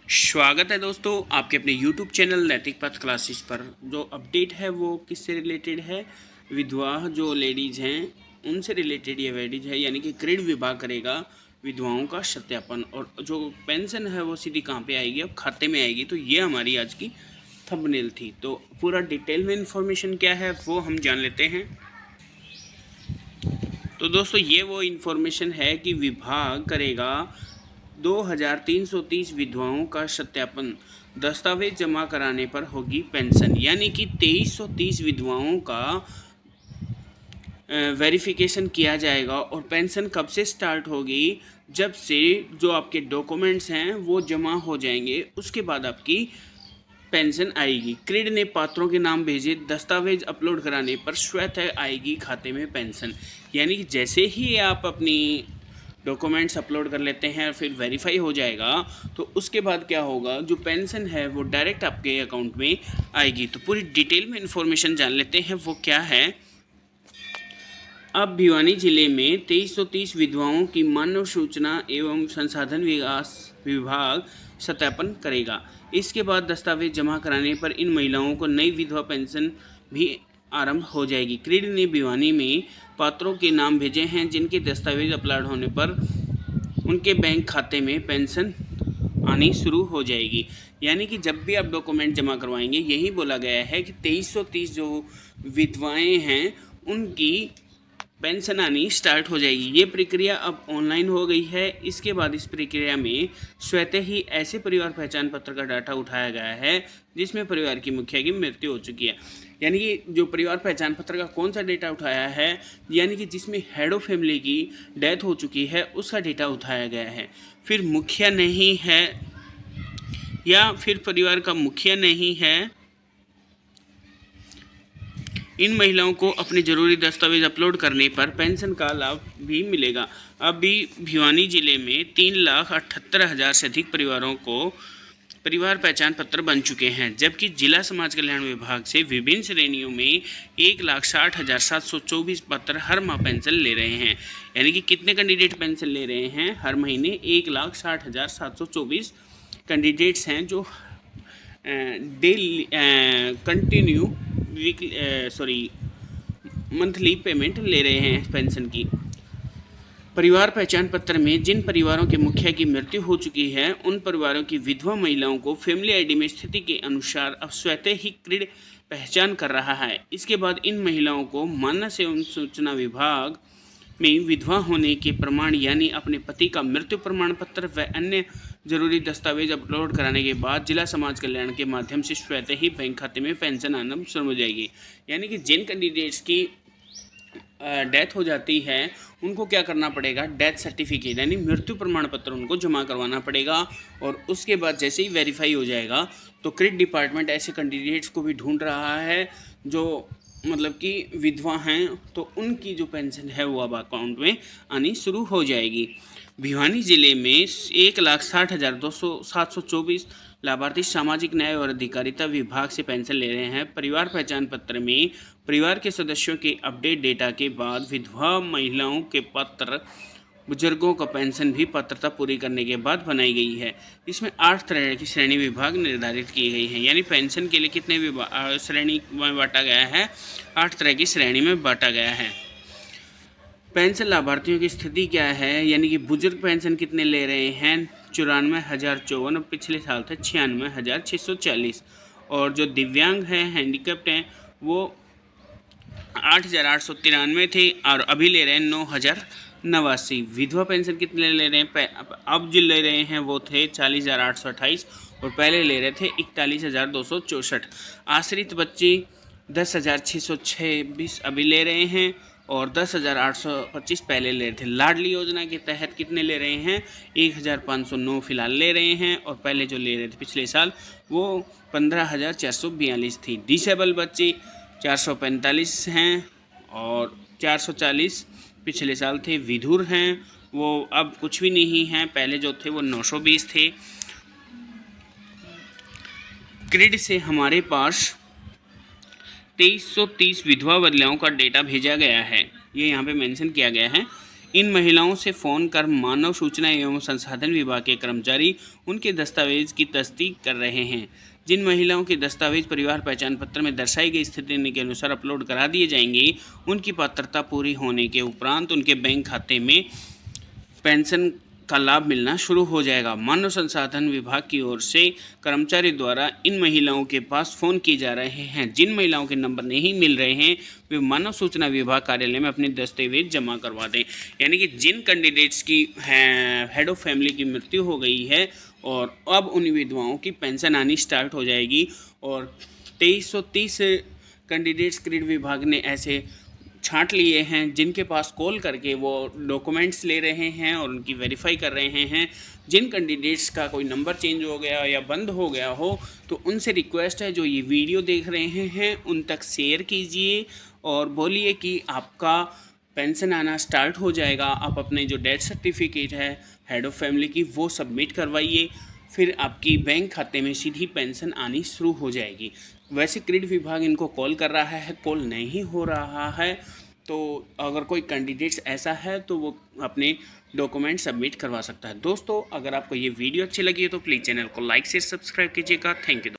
स्वागत है दोस्तों आपके अपने YouTube चैनल नैतिक पथ क्लासेस पर। जो अपडेट है वो किससे रिलेटेड है? विधवा जो लेडीज़ हैं उनसे रिलेटेड ये वेडीज है, यानी कि क्रेडिट विभाग करेगा विधवाओं का सत्यापन, और जो पेंशन है वो सीधी कहाँ पे आएगी? अब खाते में आएगी। तो ये हमारी आज की थंबनेल थी। तो पूरा डिटेल में इन्फॉर्मेशन क्या है वो हम जान लेते हैं। तो दोस्तों ये वो इन्फॉर्मेशन है कि विभाग करेगा 2330 विधवाओं का सत्यापन, दस्तावेज जमा कराने पर होगी पेंशन। यानी कि 2330 विधवाओं का वेरिफिकेशन किया जाएगा। और पेंशन कब से स्टार्ट होगी? जब से जो आपके डॉक्यूमेंट्स हैं वो जमा हो जाएंगे, उसके बाद आपकी पेंशन आएगी। क्रेड ने पात्रों के नाम भेजे, दस्तावेज अपलोड कराने पर स्वतः आएगी खाते में पेंशन। यानी कि जैसे ही आप अपनी डॉक्यूमेंट्स अपलोड कर लेते हैं और फिर वेरीफाई हो जाएगा, तो उसके बाद क्या होगा, जो पेंशन है वो डायरेक्ट आपके अकाउंट में आएगी। तो पूरी डिटेल में इन्फॉर्मेशन जान लेते हैं वो क्या है। अब भिवानी जिले में 2330 विधवाओं की मानव सूचना एवं संसाधन विकास विभाग सत्यापन करेगा। इसके बाद दस्तावेज जमा कराने पर इन महिलाओं को नई विधवा पेंशन भी आरंभ हो जाएगी। क्रेड ने भिवानी में पात्रों के नाम भेजे हैं जिनके दस्तावेज अपलोड होने पर उनके बैंक खाते में पेंशन आनी शुरू हो जाएगी। यानी कि जब भी आप डॉक्यूमेंट जमा करवाएंगे, यही बोला गया है कि 2330 जो विधवाएं हैं उनकी पेंशन आनी स्टार्ट हो जाएगी। ये प्रक्रिया अब ऑनलाइन हो गई है। इसके बाद इस प्रक्रिया में स्वतः ही ऐसे परिवार पहचान पत्र का डाटा उठाया गया है जिसमें परिवार की मुखिया की मृत्यु हो चुकी है। यानी कि जो परिवार पहचान पत्र का कौन सा डेटा उठाया है, यानी कि जिसमें हेड ऑफ फैमिली की डेथ हो चुकी है उसका डेटा उठाया गया है। फिर मुखिया नहीं है या फिर परिवार का मुखिया नहीं है, इन महिलाओं को अपने ज़रूरी दस्तावेज अपलोड करने पर पेंशन का लाभ भी मिलेगा। अभी भिवानी जिले में 3,78,000 से अधिक परिवारों को परिवार पहचान पत्र बन चुके हैं, जबकि जिला समाज कल्याण विभाग से विभिन्न श्रेणियों में 1,60,724 पत्र हर माह पेंशन ले रहे हैं। यानी कि कितने कैंडिडेट पेंशन ले रहे हैं? हर महीने 1,60,724 कैंडिडेट्स हैं जो डेली कंटिन्यू मंथली पेमेंट ले रहे हैं पेंशन की। परिवार पहचान पत्र में जिन परिवारों के मुखिया की मृत्यु हो चुकी है उन परिवारों की विधवा महिलाओं को फैमिली आईडी में स्थिति के अनुसार अब स्वतः ही क्रेड पहचान कर रहा है। इसके बाद इन महिलाओं को मानव एवं सूचना विभाग में विधवा होने के प्रमाण यानी अपने पति का मृत्यु प्रमाण पत्र व अन्य जरूरी दस्तावेज अपलोड कराने के बाद जिला समाज कल्याण के माध्यम से स्वतः ही बैंक खाते में पेंशन आना शुरू हो जाएगी। यानी कि जिन कैंडिडेट्स की डेथ हो जाती है उनको क्या करना पड़ेगा? डेथ सर्टिफिकेट यानी मृत्यु प्रमाण पत्र उनको जमा करवाना पड़ेगा। और उसके बाद जैसे ही वेरीफाई हो जाएगा तो क्रेडिट डिपार्टमेंट ऐसे कैंडिडेट्स को भी ढूंढ रहा है जो मतलब कि विधवा हैं, तो उनकी जो पेंशन है वो अब अकाउंट में आनी शुरू हो जाएगी। भिवानी जिले में 1,60,724 लाभार्थी सामाजिक न्याय और अधिकारिता विभाग से पेंशन ले रहे हैं। परिवार पहचान पत्र में परिवार के सदस्यों के अपडेट डेटा के बाद विधवा महिलाओं के पत्र, बुजुर्गों का पेंशन भी पात्रता पूरी करने के बाद बनाई गई है। इसमें 8 तरह की श्रेणी विभाग निर्धारित की गई है। यानी पेंशन के लिए कितने श्रेणी में बांटा गया है? 8 तरह की श्रेणी में बांटा गया है। पेंशन लाभार्थियों की स्थिति क्या है? यानी कि बुजुर्ग पेंशन कितने ले रहे हैं? 94,054, पिछले साल थे 96,640। और जो दिव्यांग हैं, हैंडीकैप्ड हैं, वो 8,893 थे और अभी ले रहे हैं 9,089। विधवा पेंशन कितने ले रहे हैं? अब जो ले रहे हैं वो थे 40,828 और पहले ले रहे थे 41,264। आश्रित बच्चे 10,626 अभी ले रहे हैं और 10,825 पहले ले रहे थे। लाडली योजना के तहत कितने ले रहे हैं? 1,509 फिलहाल ले रहे हैं और पहले जो ले रहे थे पिछले साल वो 15,442 थी। डिसेबल बच्चे 445 हैं और 440 पिछले साल थे। विधुर हैं वो अब कुछ भी नहीं हैं, पहले जो थे वो 920 थे। क्रेड से हमारे पास 2330 विधवा महिलाओं का डेटा भेजा गया है, ये यहाँ पे मेंशन किया गया है। इन महिलाओं से फ़ोन कर मानव सूचना एवं संसाधन विभाग के कर्मचारी उनके दस्तावेज की तस्दीक कर रहे हैं। जिन महिलाओं के दस्तावेज परिवार पहचान पत्र में दर्शाई गई स्थिति के अनुसार अपलोड करा दिए जाएंगे, उनकी पात्रता पूरी होने के उपरांत उनके बैंक खाते में पेंशन का लाभ मिलना शुरू हो जाएगा। मानव संसाधन विभाग की ओर से कर्मचारी द्वारा इन महिलाओं के पास फ़ोन किए जा रहे हैं। जिन महिलाओं के नंबर नहीं मिल रहे हैं वे मानव सूचना विभाग कार्यालय में अपने दस्तावेज जमा करवा दें। यानी कि जिन कैंडिडेट्स की हेड ऑफ फैमिली की मृत्यु हो गई है और अब उन विधवाओं की पेंशन आनी स्टार्ट हो जाएगी और 2330 कैंडिडेट्स क्रेडिट विभाग ने ऐसे छांट लिए हैं जिनके पास कॉल करके वो डॉक्यूमेंट्स ले रहे हैं और उनकी वेरीफाई कर रहे हैं। जिन कैंडिडेट्स का कोई नंबर चेंज हो गया या बंद हो गया हो तो उनसे रिक्वेस्ट है जो ये वीडियो देख रहे हैं उन तक शेयर कीजिए और बोलिए कि आपका पेंशन आना स्टार्ट हो जाएगा। आप अपने जो डेथ सर्टिफिकेट है हेड ऑफ़ फैमिली की वो सबमिट करवाइए, फिर आपकी बैंक खाते में सीधी पेंशन आनी शुरू हो जाएगी। वैसे क्रेडिट विभाग इनको कॉल कर रहा है, कॉल नहीं हो रहा है, तो अगर कोई कैंडिडेट्स ऐसा है तो वो अपने डॉक्यूमेंट सबमिट करवा सकता है। दोस्तों, अगर आपको ये वीडियो अच्छी लगी है तो प्लीज़ चैनल को लाइक से सब्सक्राइब कीजिएगा। Thank you.